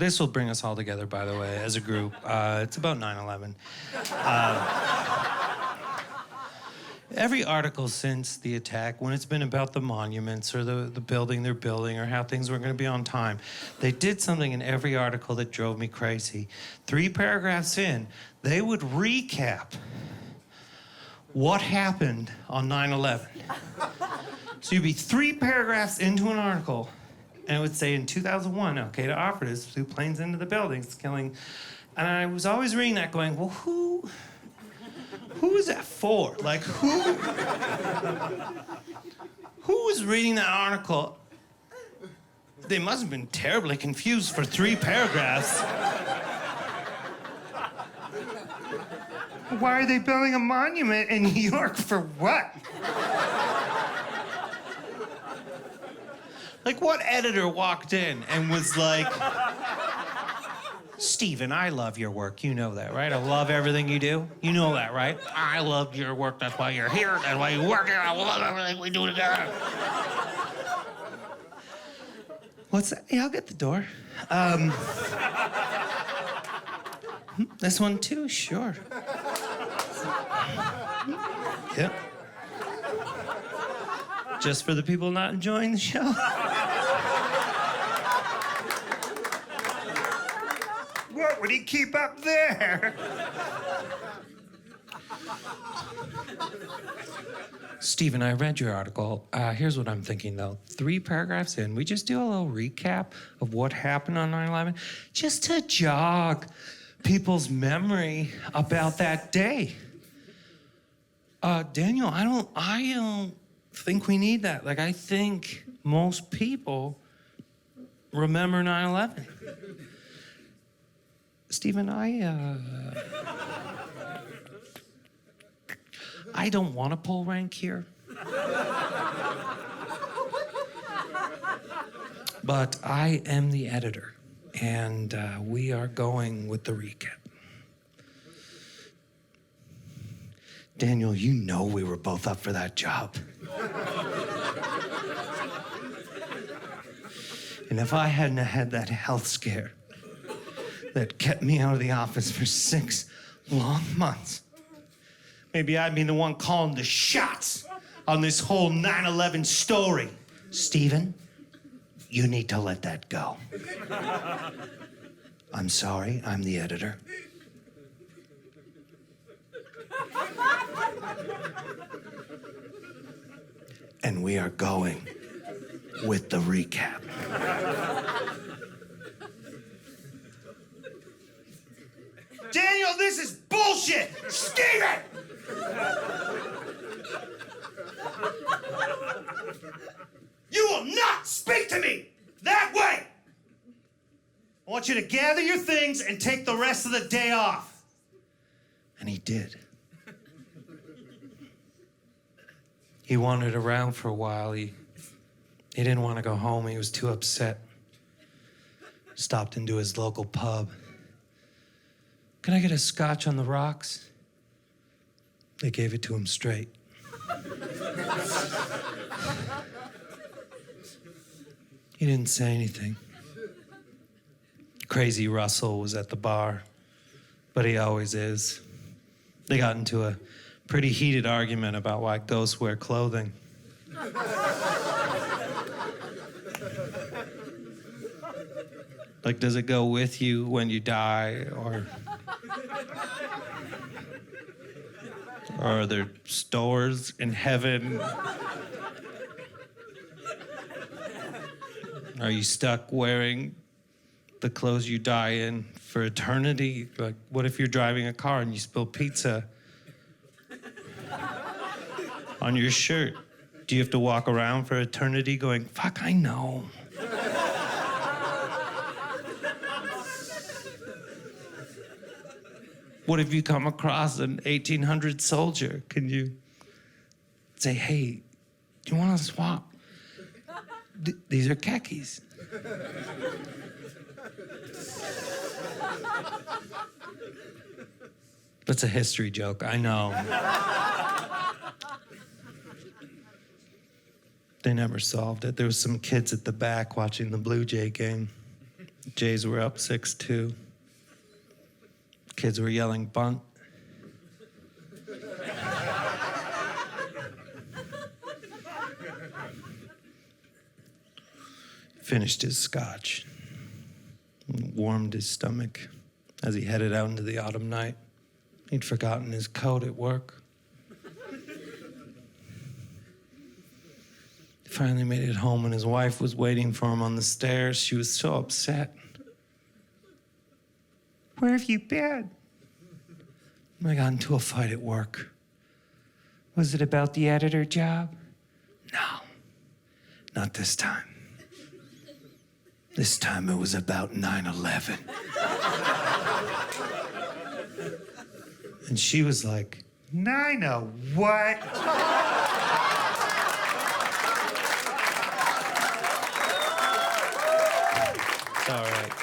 This will bring us all together, by the way, as a group. It's about 9/11. Every article since the attack, when it's been about the monuments or the building they're building or how things were going to be on time, they did something in every article that drove me crazy. 3 paragraphs in, they would recap what happened on 9/11. So you'd be 3 paragraphs into an article, and it would say in 2001, Al-Qaeda operatives flew planes into the buildings, killing. And I was always reading that going, well, who is that for? Like, who was reading that article? They must have been terribly confused for 3 paragraphs. Why are they building a monument in New York for what? Like, what editor walked in and was like, Stephen, I love your work. You know that, right? I love everything you do. You know that, right? I love your work. That's why you're here. That's why you work here. I love everything we do together. What's that? Yeah, I'll get the door. This one too? Sure. Yep. Just for the people not enjoying the show. What would he keep up there? Stephen, I read your article. Here's what I'm thinking, though. 3 paragraphs in, we just do a little recap of what happened on 9/11, just to jog people's memory about that day. Daniel, I don't think we need that. Like, I think most people remember 9/11. Stephen, I don't want to pull rank here. But I am the editor, and we are going with the recap. Daniel, you know we were both up for that job. And if I hadn't had that health scare that kept me out of the office for 6 long months, maybe I'd be the one calling the shots on this whole 9/11 story. Stephen, you need to let that go. I'm sorry, I'm the editor. And we are going with the recap. Daniel, this is bullshit! Steven! You will not speak to me that way! I want you to gather your things and take the rest of the day off. And he did. He wandered around for a while. He didn't want to go home. He was too upset. Stopped into his local pub. Can I get a scotch on the rocks? They gave it to him straight. He didn't say anything. Crazy Russell was at the bar, but he always is. They got into a pretty heated argument about why ghosts wear clothing. Like, does it go with you when you die, or are there stores in heaven? Are you stuck wearing the clothes you die in for eternity? Like, what if you're driving a car and you spill pizza on your shirt? Do you have to walk around for eternity going, fuck, I know? What if you come across an 1800 soldier? Can you say, hey, do you want to swap? These are khakis. That's a history joke, I know. They never solved it. There was some kids at the back watching the Blue Jay game. Jays were up 6-2. Kids were yelling bunt. Finished his scotch, warmed his stomach as he headed out into the autumn night. He'd forgotten his coat at work. Finally made it home and his wife was waiting for him on the stairs. She was so upset. "Where have you been?" "I got into a fight at work." "Was it about the editor job?" "No, not this time. This time it was about 9/11. And she was like, "9 what?" It's all right.